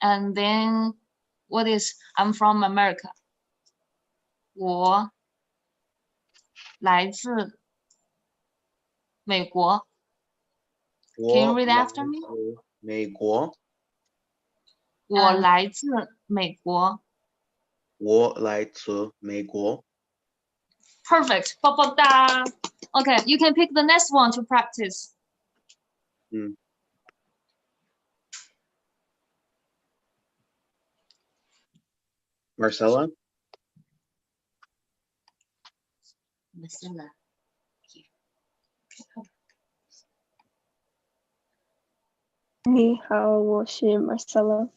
And then what is I'm from America? 我来自美国。Can you read after me? 美国。我来自美国。我来自美国。Perfect. Okay, you can pick the next one to practice. Marcella? Marcella. 你好，我是 Marcella。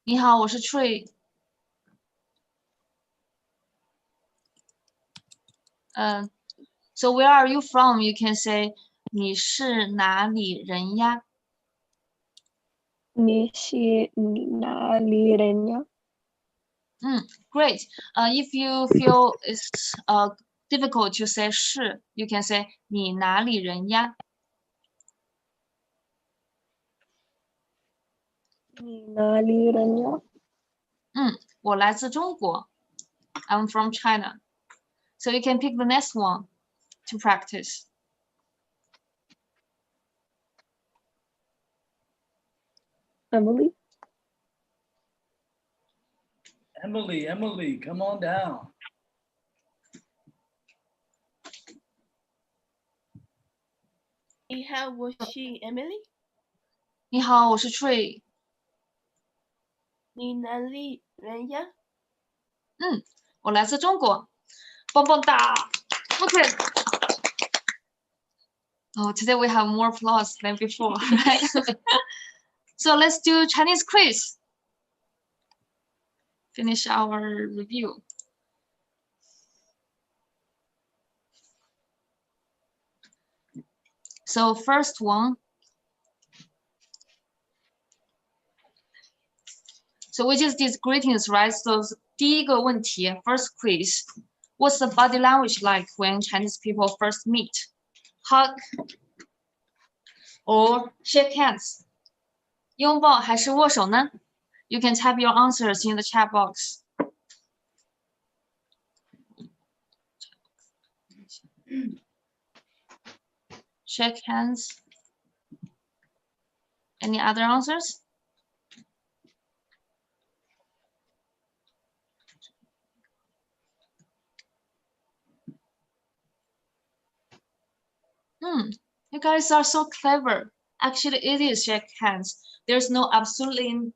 你好，我是 Tree。So where are you from? You can say 你是哪里人呀？你是哪里人呀？ Great. If you feel it's difficult to say 是 you can say 你哪里人呀？你哪里人呀？我来自中国。I'm from China. So you can pick the next one to practice. Emily? Emily, come on down. 你好，我是 Emily。你好，我是 Tree。你哪里人呀？我来自中国。棒棒哒。Okay. Oh, today we have more applause than before, right? So let's do Chinese quiz. Finish our review. So first one. So we just did greetings, right? So 第一个问题 first quiz. What's the body language like when Chinese people first meet? Hug or shake hands? 拥抱还是握手呢? You can type your answers in the chat box. Shake hands. Any other answers? You guys are so clever. Actually, it is shake hands. There's absolutely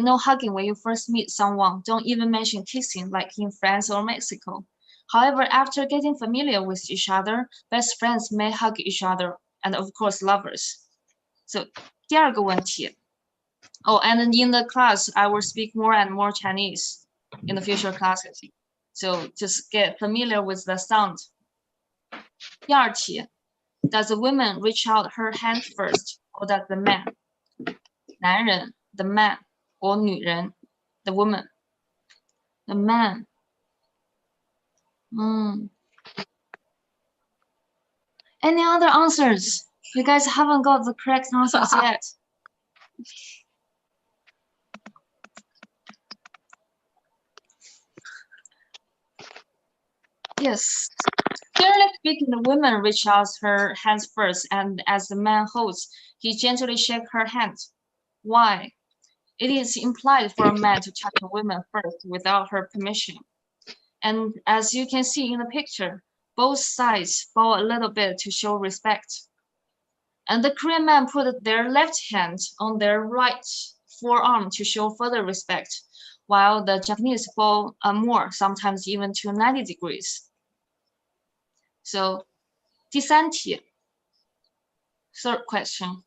no hugging when you first meet someone. Don't even mention kissing like in France or Mexico. However, after getting familiar with each other, best friends may hug each other and of course lovers. So 第二个问题. Oh, and in the class, I will speak more and more Chinese in the future classes. So just get familiar with the sound. 第二题. Does the woman reach out her hand first, or does the man? 男人 the man, or 女人 the woman? The man. Any other answers? You guys haven't got the correct answers yet. Yes. Generally speaking, the woman reaches out her hands first, and as the man holds, he gently shakes her hand. Why? It is implied for a man to touch a woman first without her permission. And as you can see in the picture, both sides bow a little bit to show respect. And the Korean man put their left hand on their right forearm to show further respect, while the Japanese bow more, sometimes even to 90 degrees. So, 第三题, third question.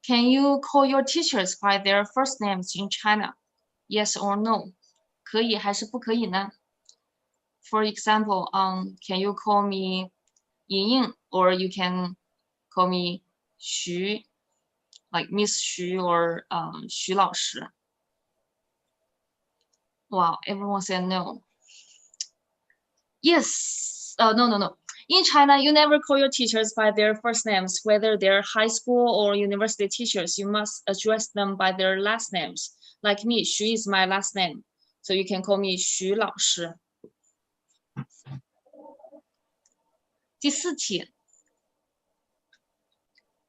Can you call your teachers by their first names in China? Yes or no? 可以还是不可以呢? For example, can you call me 莹莹, or you can call me 徐, like Miss Xu or 徐老师. Wow, everyone said no. Yes, no. In China, you never call your teachers by their first names, whether they're high school or university teachers. You must address them by their last names. Like me, Xu is my last name, so you can call me 徐老师。第四题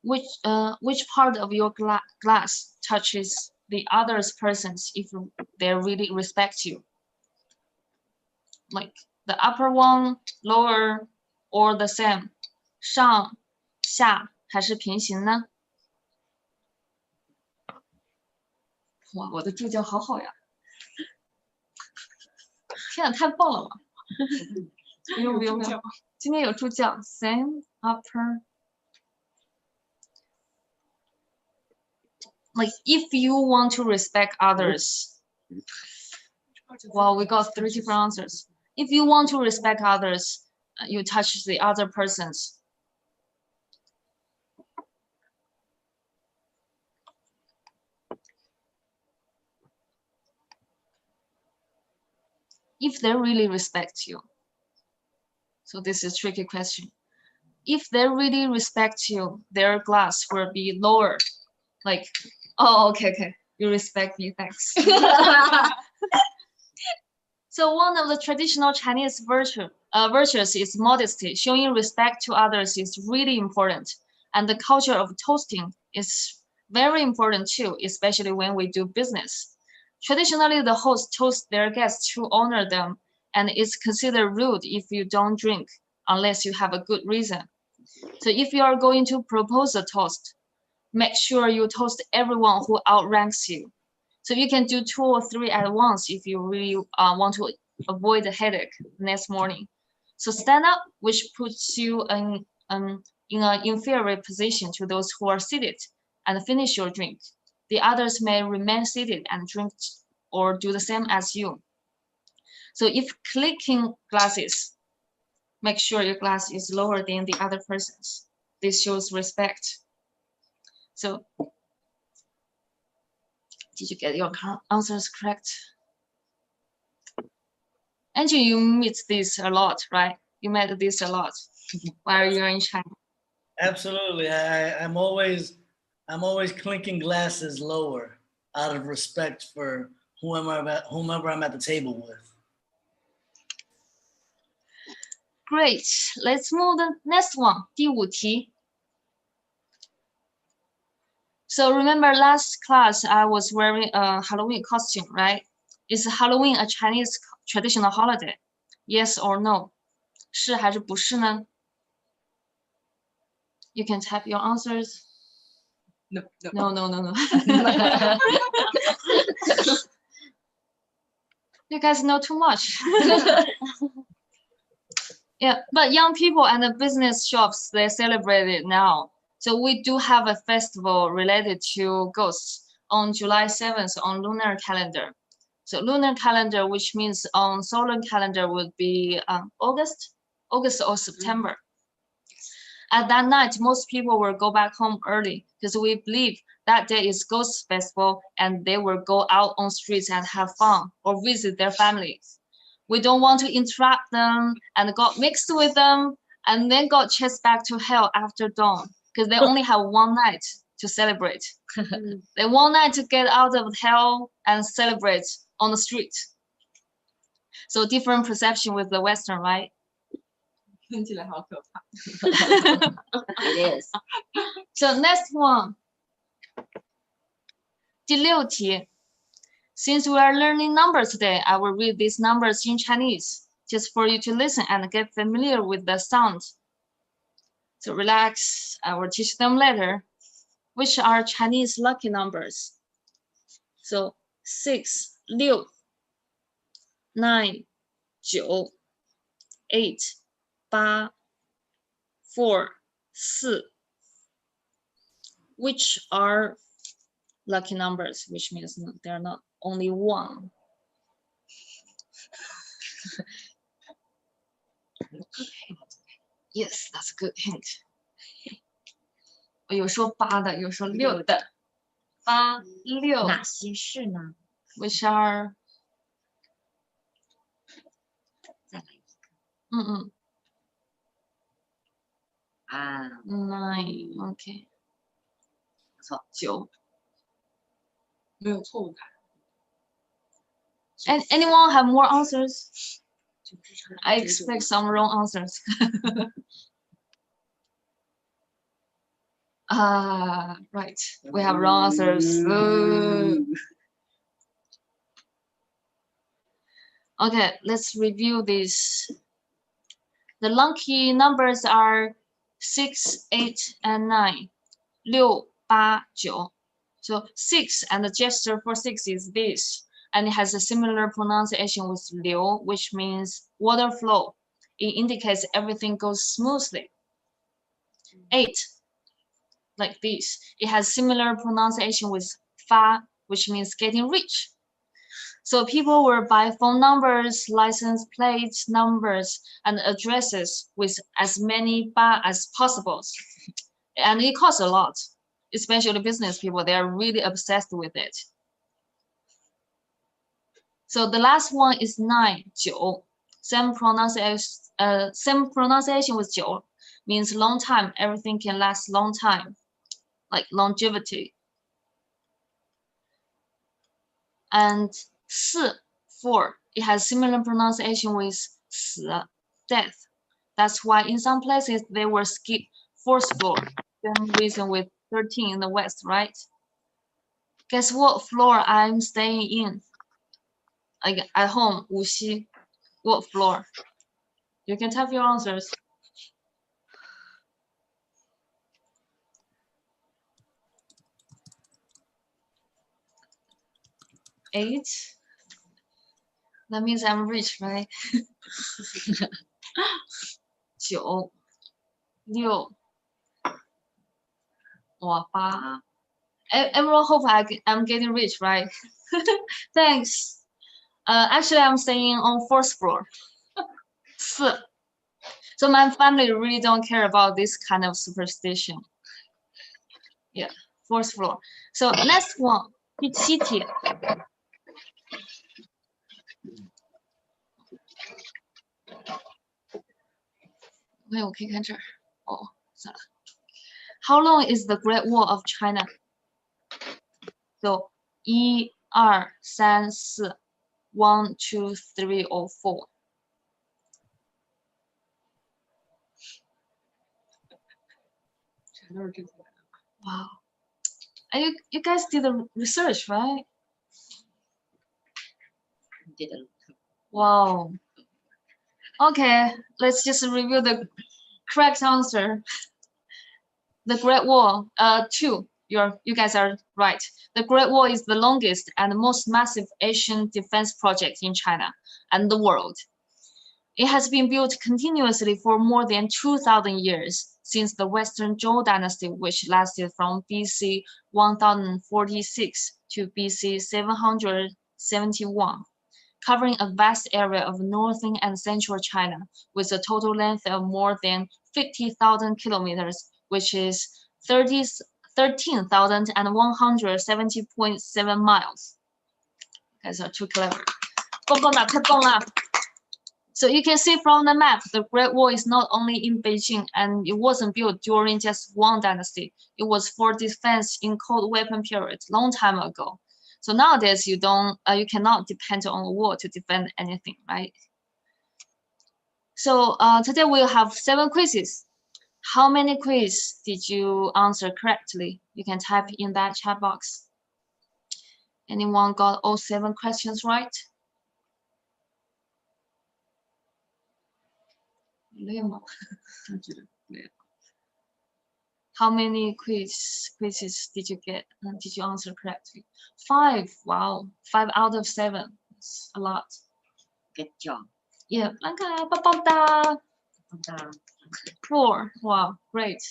which part of your glass touches the other persons if they really respect you? Like the upper one, lower, or the same? 上下还是平行呢？哇，我的助教好好呀！天啊，太棒了吧！不用不用不用，今天有助教 same upper。Like if you want to respect others, well, we got 3 different answers. If you want to respect others, you touch the other persons. If they really respect you. So this is a tricky question. If they really respect you, their glass will be lower. Like, oh, okay, you respect me, thanks. So one of the traditional Chinese virtues is modesty. Showing respect to others is really important. And the culture of toasting is very important too, especially when we do business. Traditionally, the host toasts their guests to honor them, and it's considered rude if you don't drink, unless you have a good reason. So if you are going to propose a toast, make sure you toast everyone who outranks you. So you can do 2 or 3 at once if you really want to avoid a headache next morning. So stand up, which puts you in an inferior position to those who are seated, and finish your drink. The others may remain seated and drink or do the same as you. So if clicking glasses, make sure your glass is lower than the other person's. This shows respect. So did you get your answers correct? Angie, you meet this a lot, right? You met this a lot while you're in China. Absolutely. I'm always clinking glasses lower out of respect for whomever I'm at the table with. Great. Let's move the next one. 第5题. So remember last class I was wearing a Halloween costume, right? Is Halloween a Chinese traditional holiday? Yes or no? 是还是不是呢? You can type your answers. No. You guys know too much. Yeah, but young people and the business shops, they celebrate it now. So we do have a festival related to ghosts on July 7th on lunar calendar. So lunar calendar, which means on solar calendar would be August or September. At that night, most people will go back home early because we believe that day is ghost festival and they will go out on streets and have fun or visit their families. We don't want to interrupt them and got mixed with them and then got chased back to hell after dawn because they only have one night to celebrate. They one night to get out of hell and celebrate on the street. So different perception with the Western, right? 听起来好可怕. It is. So next one. 第6题. Since we are learning numbers today, I will read these numbers in Chinese, just for you to listen and get familiar with the sound. So relax, I will teach them later, which are Chinese lucky numbers. So 6, 6, 9, 9, 8, 8, 4, 4. Which are lucky numbers, which means they're not only one. Yes, that's a good hint. 有说8的，有说6的。8、6。哪些是呢？ Which are 再来一个。啊， 9. Okay. 不错， 9. 没有错误答案。 And anyone have more answers? 就是说 I expect some wrong answers. Right. We have wrong answers. Okay, let's review this. The lucky numbers are 6, 8, and 9. 6, 8, 9. So 6 and the gesture for 6 is this. And it has a similar pronunciation with 流, which means water flow. It indicates everything goes smoothly. 8, like this. It has similar pronunciation with 发, which means getting rich. So people will buy phone numbers, license plate numbers, and addresses with as many ba as possible. And it costs a lot, especially business people. They are really obsessed with it. So the last one is 9, 9. Same pronunciation with 9. Means long time. Everything can last long time, like longevity. And 4. It has similar pronunciation with 死, death. That's why in some places they will skip 4th floor. Same reason with 13 in the West, right? Guess what floor I'm staying in? Like at home, Wuxi. What floor? You can type your answers. 8. That means I'm rich, right? 9, 6. Wow, 8. Everyone hope I'm getting rich, right? Thanks. Actually, I'm staying on 4th floor. 4. So my family really don't care about this kind of superstition. Yeah, 4th floor. So next one, 第7题. How long is the Great Wall of China? So 1, 2, 3, 4. 1, 2, 3, or 4. Wow. And you guys did the research, right? Didn't. Wow. Okay, let's just review the correct answer. The Great Wall, 2. You guys are right. The Great Wall is the longest and most massive Asian defense project in China and the world. It has been built continuously for more than 2,000 years since the Western Zhou dynasty, which lasted from BC 1046 to BC 771, covering a vast area of northern and central China with a total length of more than 50,000 kilometers, which is 13,170.7 miles. You guys are too clever. 棒棒哒，太棒了。So you can see from the map, the Great Wall is not only in Beijing, and it wasn't built during just one dynasty. It was for defense in cold weapon period, long time ago. So nowadays you cannot depend on a wall to defend anything, right? So today we'll have 7 quizzes. How many quiz did you answer correctly? You can type in that chat box. Anyone got all 7 questions right? How many quizzes did you get? Did you answer correctly? 5. Wow, 5 out of 7. That's a lot. Good job. Yeah, Blanca, ba ba da. 4. Wow, great.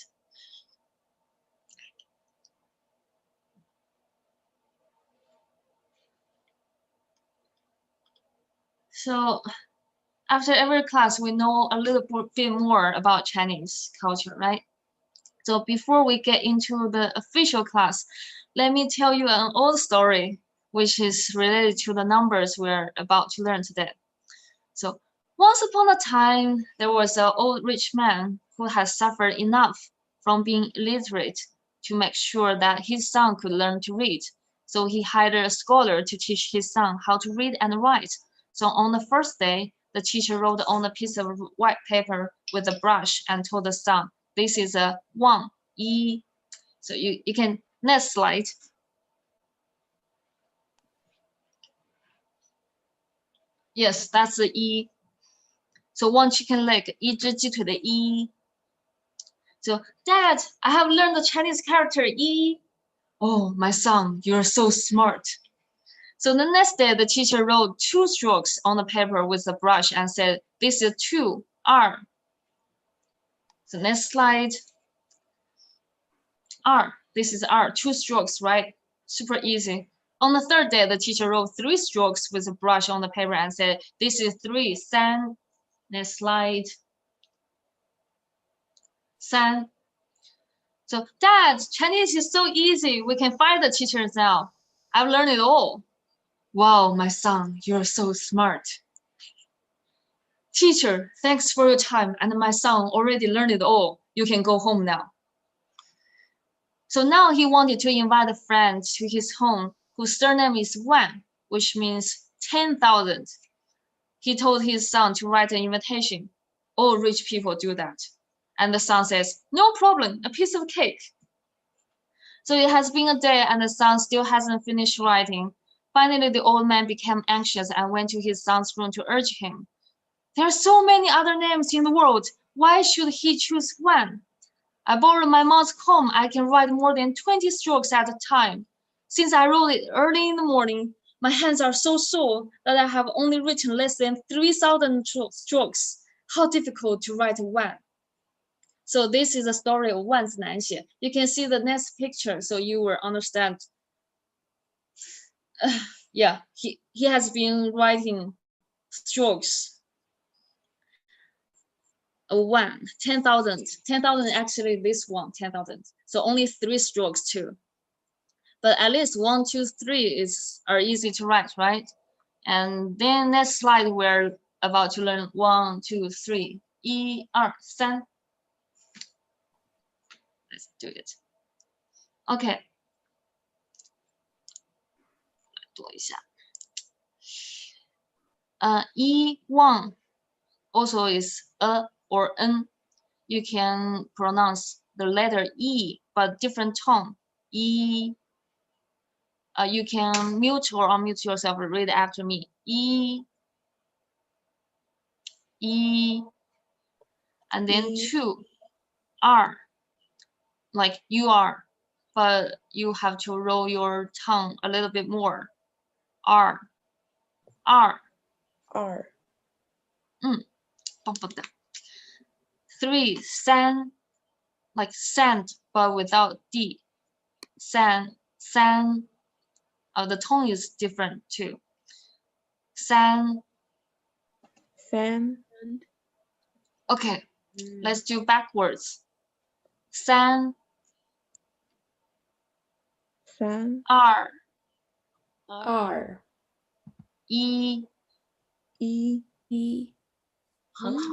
So after every class, we know a little bit more about Chinese culture, right? So before we get into the official class, let me tell you an old story, which is related to the numbers we're about to learn today. So once upon a time, there was an old rich man who has suffered enough from being illiterate to make sure that his son could learn to read. So he hired a scholar to teach his son how to read and write. So on the first day, the teacher wrote on a piece of white paper with a brush and told the son, this is a 1, E. So you can, next slide. Yes, that's the E. So 1 chicken leg, 一只鸡腿的一. So, Dad, I have learned the Chinese character 一. Oh, my son, you're so smart. So the next day, the teacher wrote 2 strokes on the paper with a brush and said, this is 2, R. So next slide. R, this is R, 2 strokes, right? Super easy. On the third day, the teacher wrote 3 strokes with a brush on the paper and said, this is 3, 三. Next slide. 三. So, Dad, Chinese is so easy. We can fire the teachers now. I've learned it all. Wow, my son, you're so smart. Teacher, thanks for your time, and my son already learned it all. You can go home now. So now he wanted to invite a friend to his home whose surname is Wan, which means 10,000. He told his son to write an invitation. All rich people do that. And the son says, no problem, a piece of cake. So it has been a day and the son still hasn't finished writing. Finally, the old man became anxious and went to his son's room to urge him. There are so many other names in the world. Why should he choose one? I borrowed my mom's comb. I can write more than 20 strokes at a time. Since I wrote it early in the morning, my hands are so sore that I have only written less than 3,000 strokes. How difficult to write one. So this is the story of Wan's Nanxie. You can see the next picture so you will understand. Yeah, he has been writing strokes. One, 10,000. 10,000 actually this one, 10,000. So only 3 strokes too. But at least 1, 2, 3 are easy to write, right? And then next slide we're about to learn 1, 2, 3. 1, 2, 3. Let's do it. Okay. 读一下。1 also is a or n. You can pronounce the letter E, but different tone. E. You can mute or unmute yourself and read after me. E. E. And then 2. R. Like you are, but you have to roll your tongue a little bit more. R. R. R. 棒棒的。 3. San. Like sand, but without D. San. San. The tone is different too. San. Fan. Okay, let's do backwards. San. Fan. R. R. E. E. E. 很好，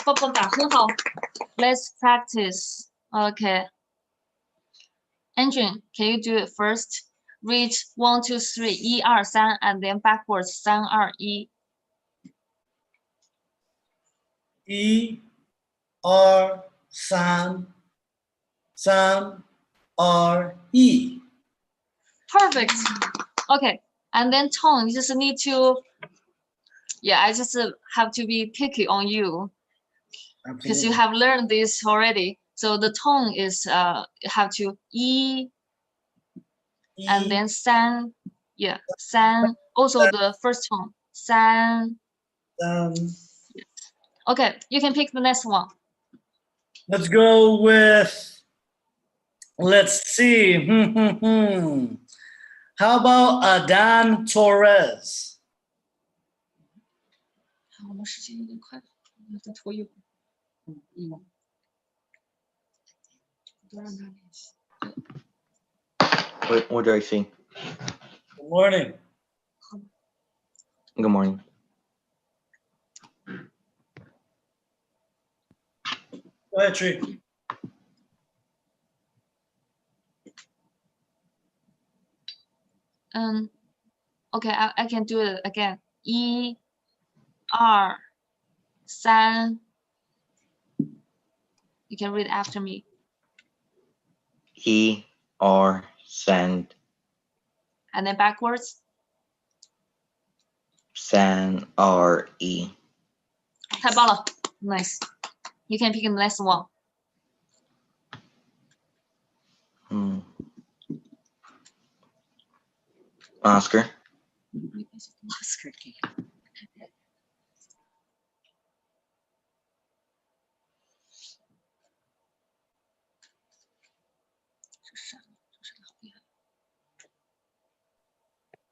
棒棒哒，很好。Let's practice. Okay. Andrew, can you do it first? Read 1, 2, 3, 1, 2, 3, and then backwards 3, 2, 1. E, R, San, San, R, E. Perfect. Okay, and then tone. You just need to. Yeah, I just have to be picky on you because you have learned this already. So the tone is you have to E. And then san, yeah, san. Also the first tone, san. Okay, you can pick the next one. Let's go with, let's see. How about Adan Torres? 我们时间有点快，再拖一会儿。多让他练习。 What do I see? Good morning. Good morning. Go ahead, Tree. Okay, I can do it again. 1 2 3 You can read after me. sand, And then backwards. re. 太棒了 Nice. You can pick the next one. Oscar. Oscar cake.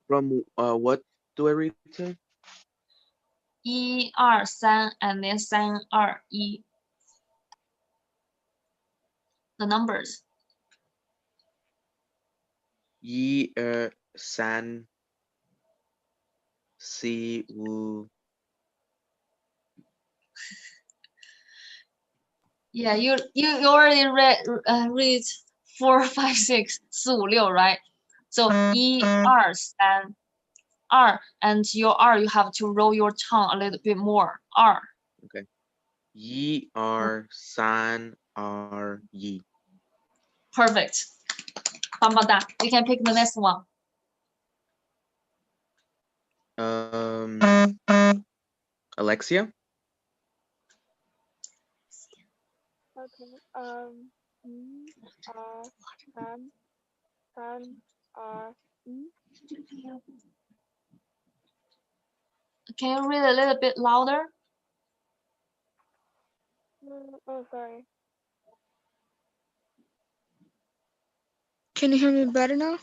From what do I read to? 1 2 3 and then 3 2 1. The numbers. 1 2 3 4 5 Yeah, you already read 4 5 6 4 5 6, right? So 1 2 3 2 and your R you have to roll your tongue a little bit more. R. 1 2 3 2 Perfect. 棒棒哒. You can pick the next one. Alexia. Okay. Can you read a little bit louder? Oh, sorry. Can you hear me better now?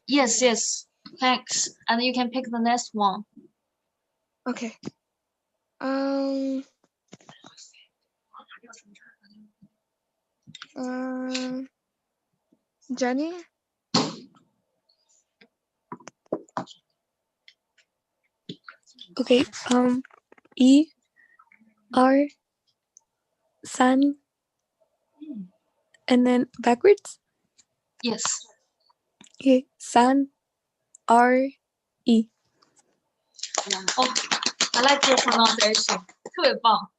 Yes, yes. Thanks. And you can pick the next one. Okay. Jenny? Okay. E R San and then backwards? Yes. Okay. San R E. Oh, I like your pronunciation. 特别棒.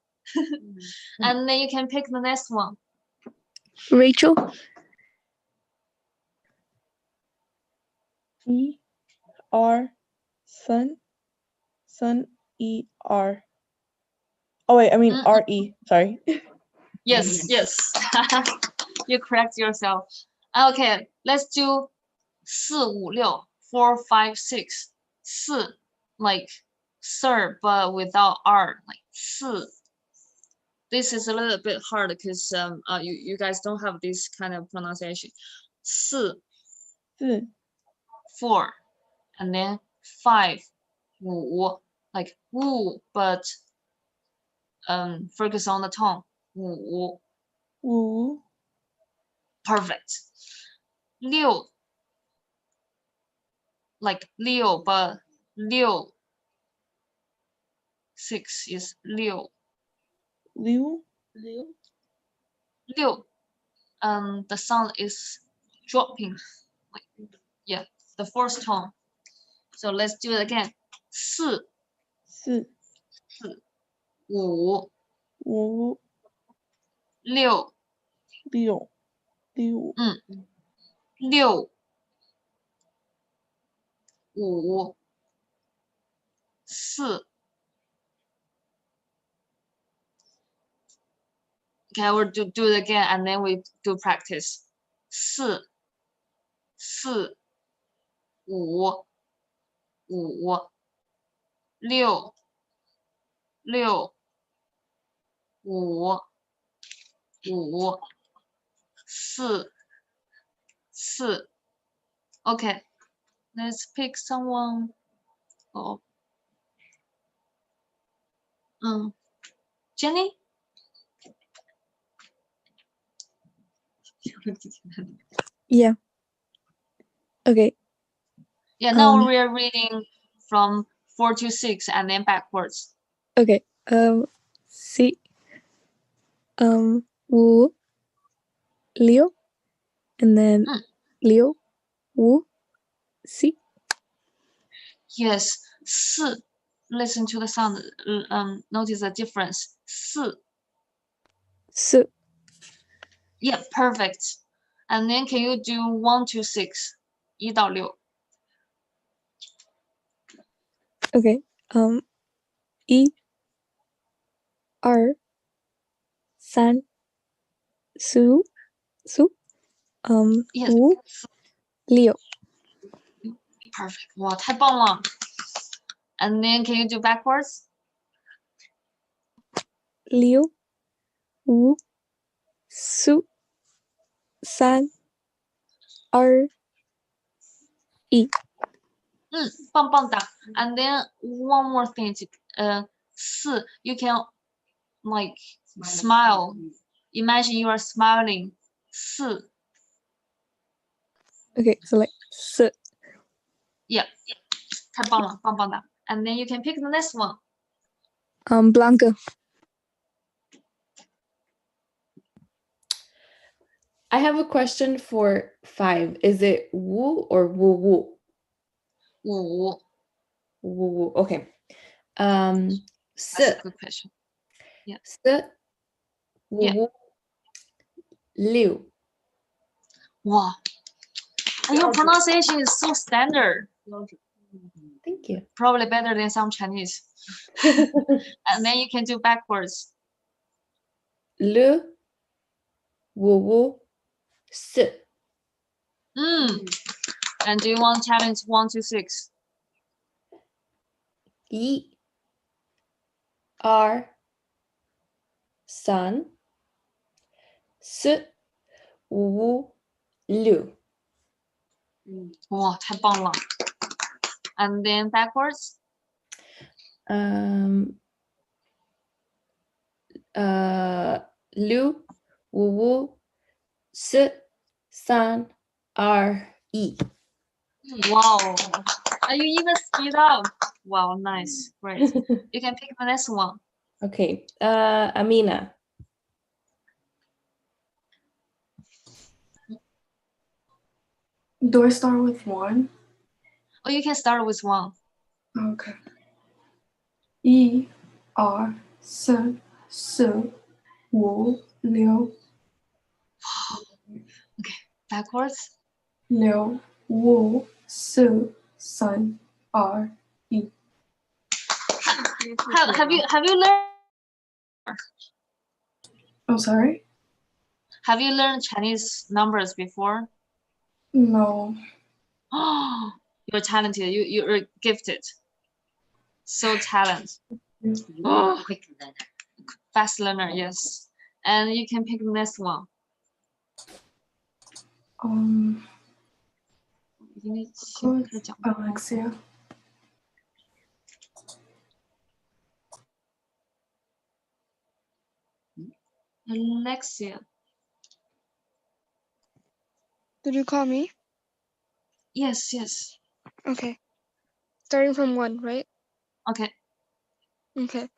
And then you can pick the next one. Rachel? E R Sun E R. Oh wait, I mean R E. Sorry. Yes, yes. You correct yourself. Okay, let's do 4 5 6 4 5 6 4 like sir but without R like 4. This is a little bit hard because you guys don't have this kind of pronunciation. 4 4 and then 5 5 like woo but focus on the tone. 5 Woo. Perfect. 6 like Leo but 6 6 is 6 Liu. 6 the sound is dropping like, yeah, the fourth tone. So let's do it again. 4 4 5 5 6 6 6 6 5 4 Okay, we'll do it again and then we do practice. 4 4 5 5 6 6 5 5 4 4 Okay, let's pick someone. Oh, Jenny? Yeah. Okay. Yeah, now we're reading from 4 to 6 and then backwards. Okay. C Wu, Liu, and then Mm. Liu, Wu, Si. Yes, 四. Listen to the sound. Notice the difference. 四. Su. Yeah, perfect. And then can you do 1 to 6? 1到6. Okay. 一、二、三、四、Yes, 五、六。 perfect. 哇，太棒了. And then can you do backwards? 六、五、四、三、二、一。棒棒哒. And then one more thing. 4, you can like smile. Imagine you are smiling. 4. Okay, so like 四。 Yeah. 太棒了，棒棒哒. And then you can pick the next one. Blanca. I have a question for 5. Is it Wu or Wu Wu? 5. Wu Wu. Okay. That's Si, a good question. Si, Wu Yeah. Wu, Liu. Wow. And your pronunciation is so standard. Thank you. Probably better than some Chinese. And then you can do backwards. Le, Wu Wu, Si. And do you want challenge 1 to 6? 1、2、3、4、5、6。哇，太棒了. And then backwards? 6、5、4、3、2、1。Wow. And you even speed up. Wow, nice. Great. You can pick the next one. Okay. Amina. Do I start with 1? Or you can start with 1. Okay. 1、2、3、4、5、6、 Okay, backwards. 6、5、4、3、2、1。 Have you learned? Oh, sorry? Have you learned Chinese numbers before? No. Oh, you're talented. You're gifted. So talented. Oh, Quick learner. fast learner, yes. And you can pick the next one. Alexia. Alexia. Did you call me? Yes, yes. Okay. Starting from 1, right? Okay. Okay.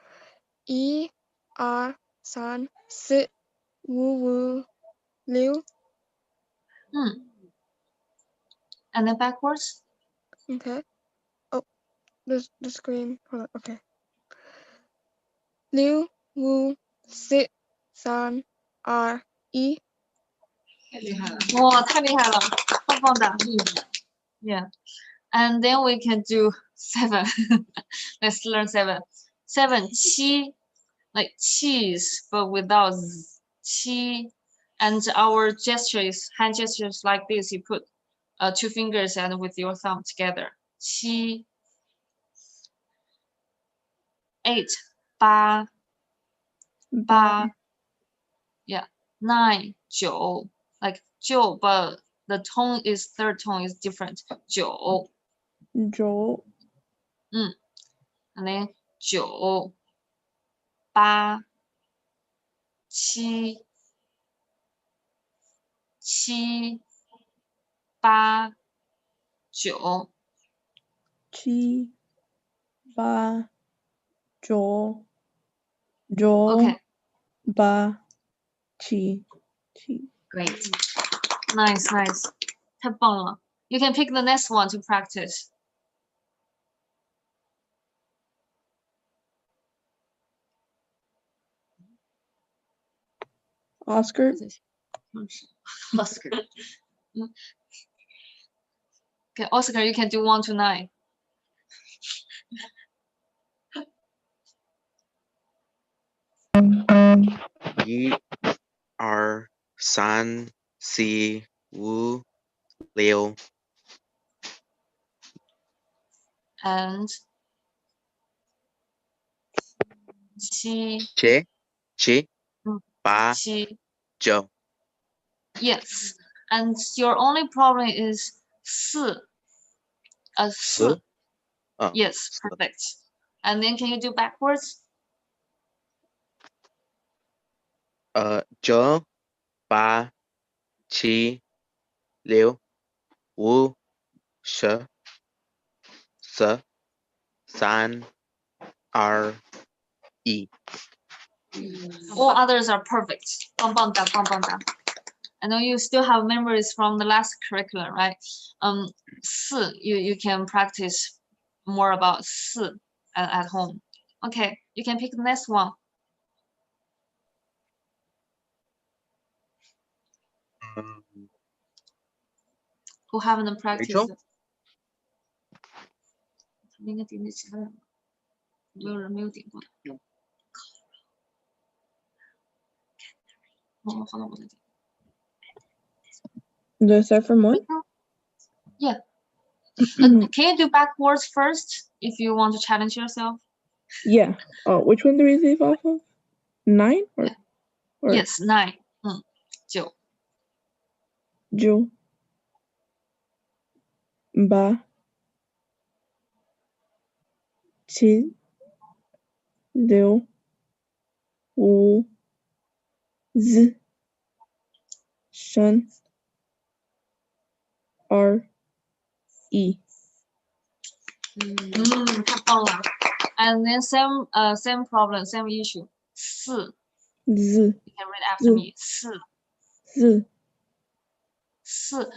1、2、3、4、5、6。And then backwards? Okay. Oh, the screen. Hold on. Okay. 6、5、4、3、2、1。太厉害了。哇，太厉害了，棒棒的。Yeah. And then we can do 7. Let's learn 7. 7, 7, like cheese, but without z. 7. And our gesture is hand gestures like this. You put 2 fingers and with your thumb together. 7. 8, 8. 8. Yeah. 9, 9. Like 9, but the tone is third tone is different. 9. 9. And then 9, 8, 7, 7, 8, 9. 7, 8, 9, 9, Okay. 8. Qi. Great. Nice, nice. 太棒了. You can pick the next one to practice. Oscar. Oscar. Okay, Oscar, you can do 1 to 9. Yi, R, San, Si, Wu, Liu. And Qi. Qi, Ba, Qi. Zhou. Yes. And your only problem is 四. Si? Oh, Yes, perfect. And then can you do backwards? Zhou, Ba, Qi, Liu, Wu, Shi, Se, San, R, E. All others are perfect. 棒棒哒, 棒棒哒. I know you still have memories from the last curriculum, right? 四, you can practice more about 四 at home. Okay, you can pick the next one. Who haven't practiced? Rachel? 应该点点其他人吧，有人没有点过的。好了，我再点。Do I start from 1? Yeah. Can you do backwards first if you want to challenge yourself? Yeah. Oh, which one do we leave off of? 9? Or Yes, 9. 9. 9. Ba. Qi. Liu. Wu. Z. Shen. R. E. 太棒了。And then same problem, same issue. 四. Z. You can read after me. 四. Z. 四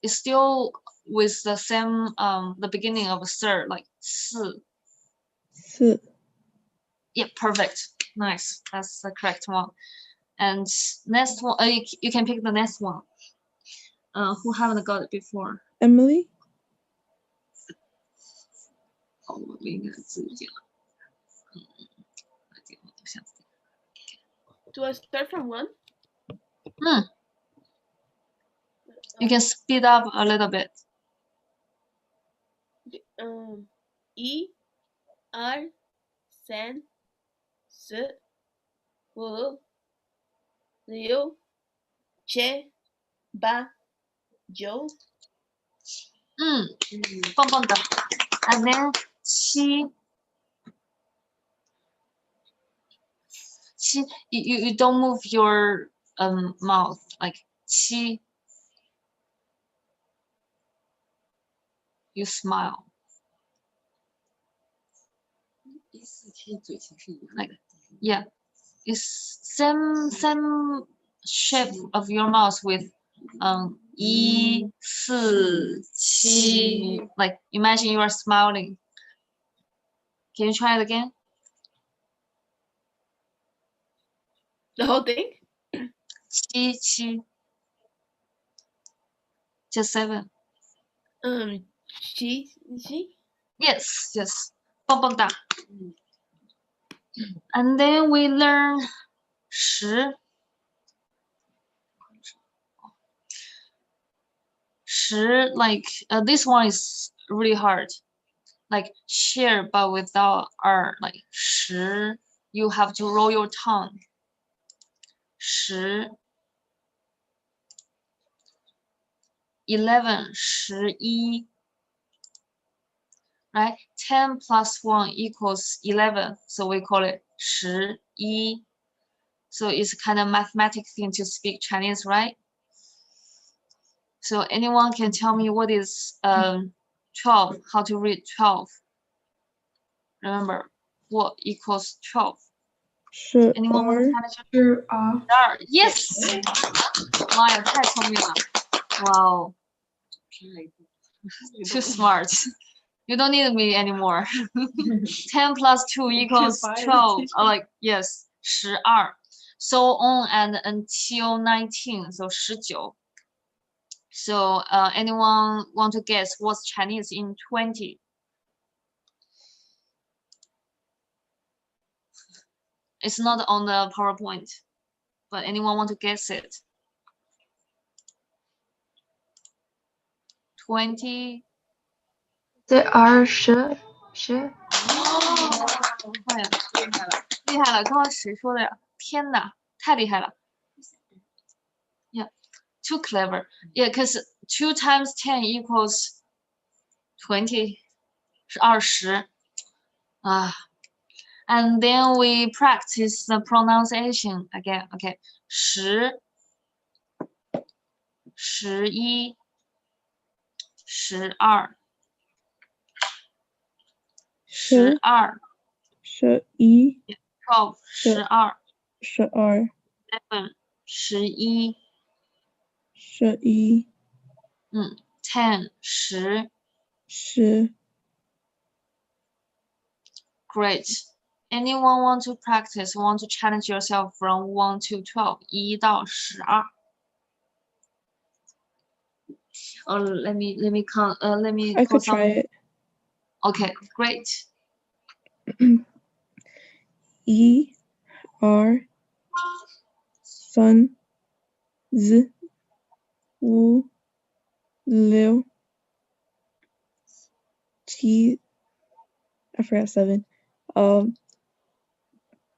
is still with the same the beginning of third, like 四. Z. Yeah, perfect. Nice. That's the correct one. And next one, you can pick the next one. Who haven't got it before? Emily? Do I start from 1? You can speed up a little bit. E, R, San, Si, Wu, Liu, Che, Ba, Zhou. 棒棒的。And then 七. You don't move your mouth, like 七. You smile. Like, yeah, it's same shape of your mouth with 一四七. Like, imagine you are smiling. Can you try it again? The whole thing? 七. Just 7. She? Yes. 棒棒哒. And then we learn 10. 10, like this one is really hard. Like share but without R. Like 10, you have to roll your tongue. 10. 11, 11. Right? 10 plus 1 equals 11. So we call it 11. So it's kind of mathematic thing to speak Chinese, right? So anyone can tell me what is 12? How to read 12? Remember, what equals 12? Anyone want to 12 challenge? 12 Yes. 妈呀，太聪明了！哇哦 too smart. You don't need me anymore. 10 plus 2 equals 12. Like, yes, 12. So on and until 19, so 19. So anyone want to guess what's Chinese in 20? It's not on the PowerPoint, but anyone want to guess it? 20. 这20哎呀，厉害了！刚刚谁说的呀？天哪，太厉害了 ！Yeah, too clever. Yeah, because 2 times 10 equals 20. 是20啊。And then we practice the pronunciation again. Okay, 10, 11, 12, 12, 11 12, 12, 11 11, 11 10, 10. 10 Great. Anyone want to practice? Want to challenge yourself from 1 to 12? 1到12. Oh, let me count. Let me. I call could try some. it. Okay, great. E R Sun Z Wu Liu Qi. I forgot 7.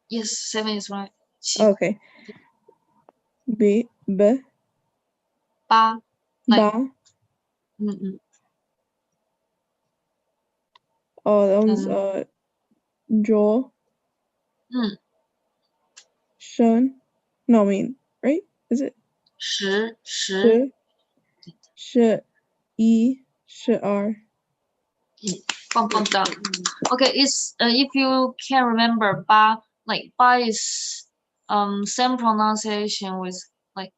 Yes, 7 is right. 7. Okay. B 8. Ba Oh, that one's Joel. Shun. No, I mean, right? Is it? 10. Shi. Shi. E. Shi. R. 棒棒的. Okay, it's if you can remember, ba, like ba is same pronunciation with like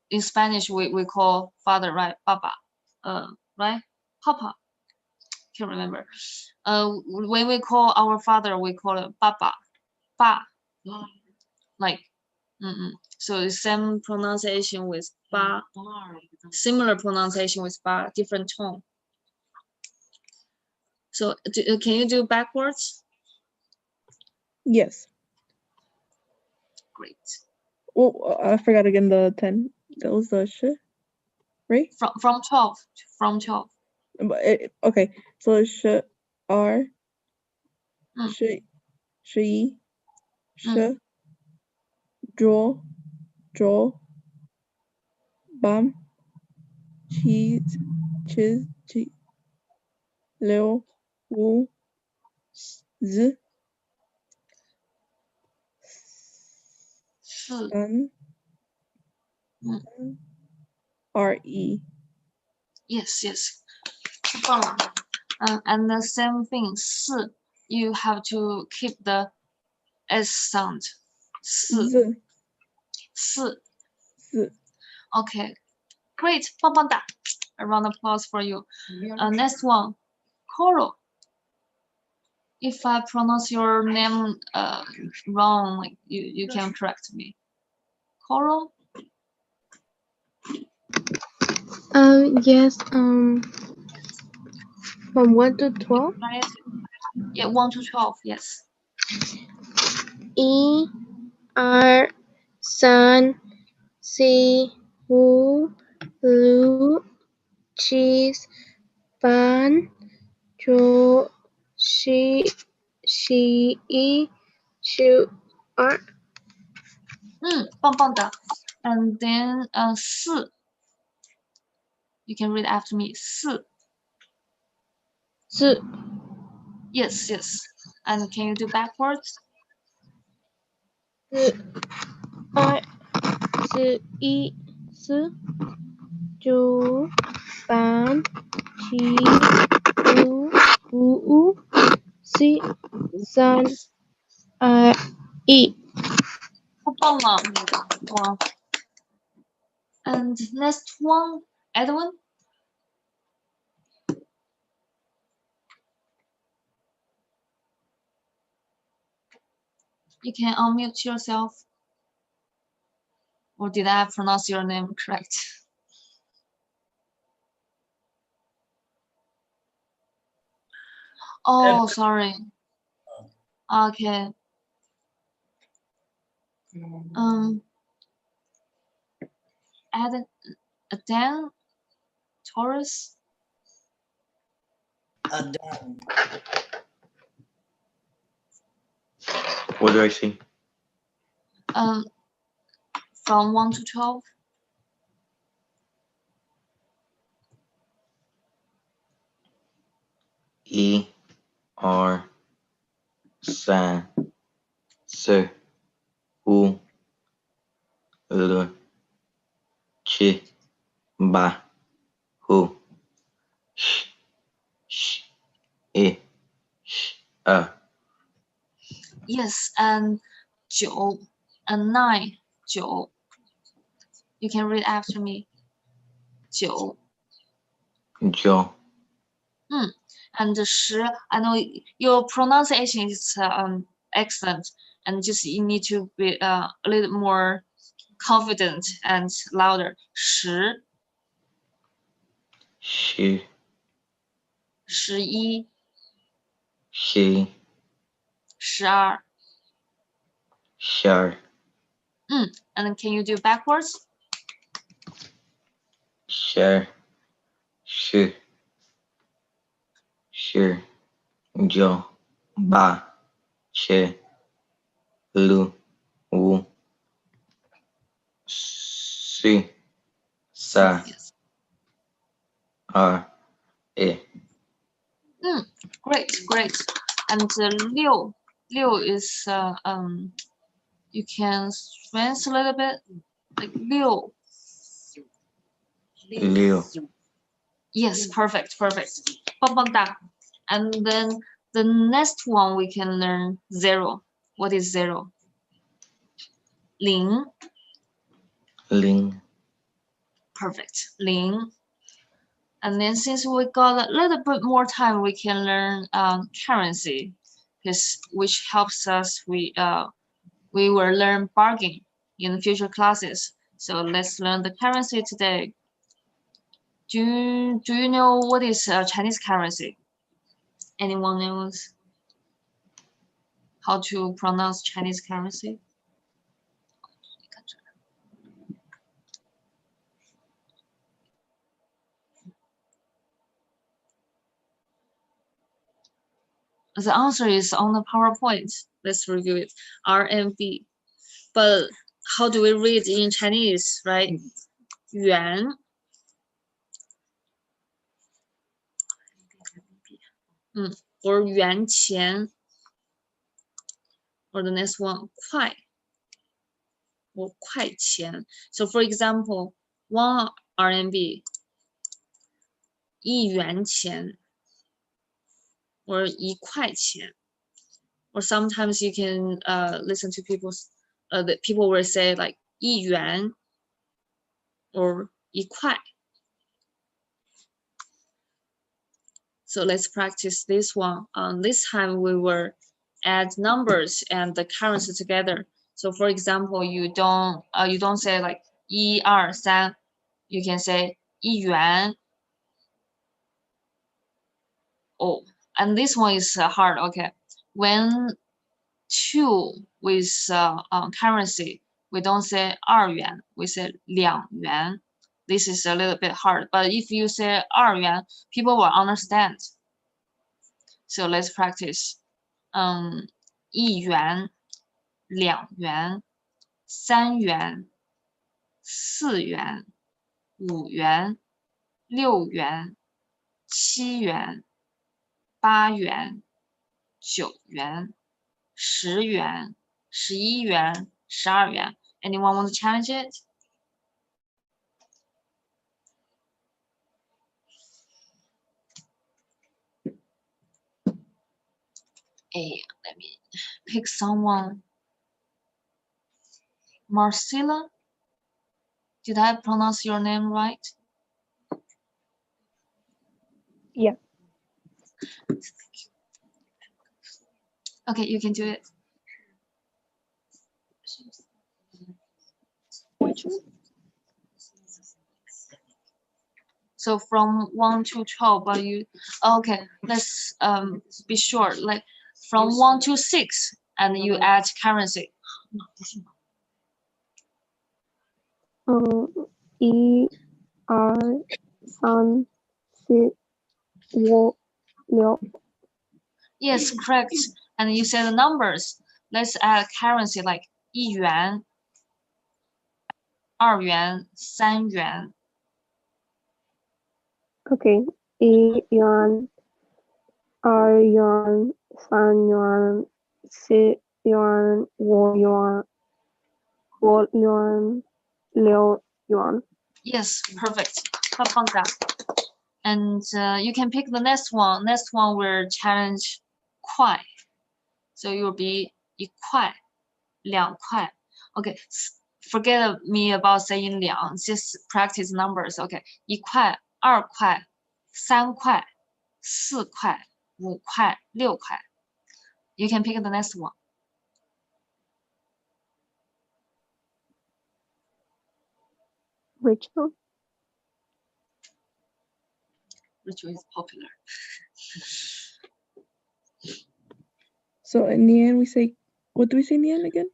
in Spanish we call father, right? Baba, right? Papa. Can't remember. When we call our father, we call it Baba, Ba, like. So the same pronunciation with ba, similar pronunciation with ba, different tone. So can you do backwards? Yes. Great. Oh, I forgot again the 10. That was the shi, right? From 12. From 12. Okay, so shi, R, shi, shi, shi, zhuo, zhuo, bam, qi, qi, qi, liu, wu, zi, san, re. Yes. 太棒了. And the same thing, 4, you have to keep the S sound. 4. 4. Okay, great. 棒棒哒. A round of applause for you. Next one, Coral. If I pronounce your name wrong, like you can correct me. Coral? Yes. From 1 to 12. Yeah, 1 to 12. Yes. E R Sun C Wu Lu Cheese Ban Zhuo Shi E Shu R. 棒棒的. And then 4. You can read after me. 4. Yes. And can you do backwards? 4 2 1 4 9 8 7 5 4 3 2 1 E. 太棒了，哇！And next one, Edwin. You can unmute yourself. Or did I pronounce your name correct? Oh, sorry. Okay. Adan, Taurus. Adan. What do I see? From 1 to 12. E R San S U L Ch Ba Hu Sh Sh E Sh Yes, and 9 and 9. 9. You can read after me. 9. Jo. And 10. I know your pronunciation is excellent, and just you need to be a little more confident and louder. 10. She 11. She 12. Shar And can you do backwards? Share Sh Shir Jo Ba Che Lu Wu Si Sa Yes. R E. Great. And 6. 6 is you can strengthen a little bit, like 6. Liu Yes, perfect. 棒棒哒. And then the next one we can learn 0. What is 0? 0. Ling Perfect. 0. And then since we got a little bit more time, we can learn currency, which helps us. We will learn bargain in future classes. So let's learn the currency today. Do you know what is Chinese currency? Anyone knows how to pronounce Chinese currency? The answer is on the PowerPoint. Let's review it. RMB. But how do we read in Chinese, right? Yuan. Or 元钱. Or the next one, 块. Or 块钱. So for example, 1 RMB, 1元钱. Or 1块钱. Or sometimes you can listen to the people will say like 1元 or 1块. So let's practice this one. This time we will add numbers and the currency together. So for example, you don't say like 1 2 3. You can say 1元. Oh, and this one is hard. Okay, when 2 with currency, we don't say 2元, we say 2元. This is a little bit hard, but if you say 2元, people will understand. So let's practice. 1元, 2元, 3元, 4元, 5元, 6元, 7元, 8元, 9元, 10元, 11元, 12元. Anyone want to challenge it? Let me pick someone. Marcela? Did I pronounce your name right? Yeah. Okay, you can do it. So from 1 to 12, but you okay? Let's be short. Like from 1 to 6, and you add currency. 1、2、3、4、5、6。Yes, correct. And you say the numbers. Let's add currency like 1元、2元、3元。 Okay. 1元、2元、3元、4元、5元、5元、6元。 Yes, perfect. 太棒了。And you can pick the next one. Next one will challenge 块. So it will be 1块、2块. Okay, forget me about saying 两, just practice numbers. Okay, 1块、2块、3块、4块、5块、6块. You can pick the next one. Rachel. Rachel is popular. So in the end, we say, what do we say in the end again?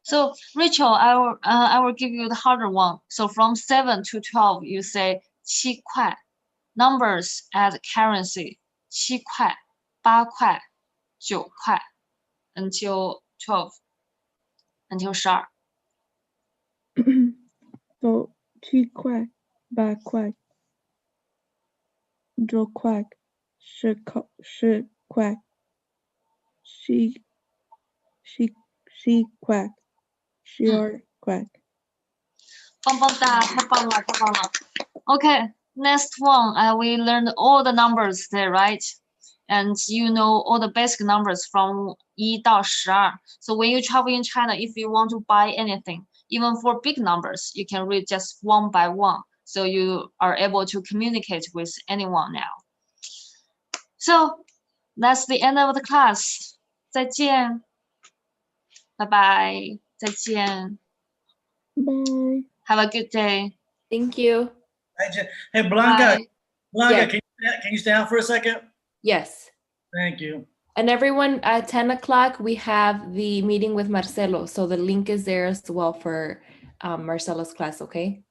So Rachel, I will give you the harder one. So from 7 to 12, you say 7块. Numbers add currency. 7块、8块、9块 until 12, until 12. So 7块、8块、9块、10块、10块、10块、12块。棒棒哒，太棒了，太棒了。Okay, next one. We learned all the numbers there, right? And you know all the basic numbers from 1到12. So when you travel in China, if you want to buy anything, even for big numbers, you can read just one by one. So you are able to communicate with anyone now. So that's the end of the class. 再见。拜拜。再见。 Bye. Have a good day. Thank you. Hey, Blanca. Bye. Blanca, Yeah. can you stay out for a second? Yes. Thank you. And everyone, at 10 o'clock, we have the meeting with Marcelo. So the link is there as well for Marcelo's class, okay?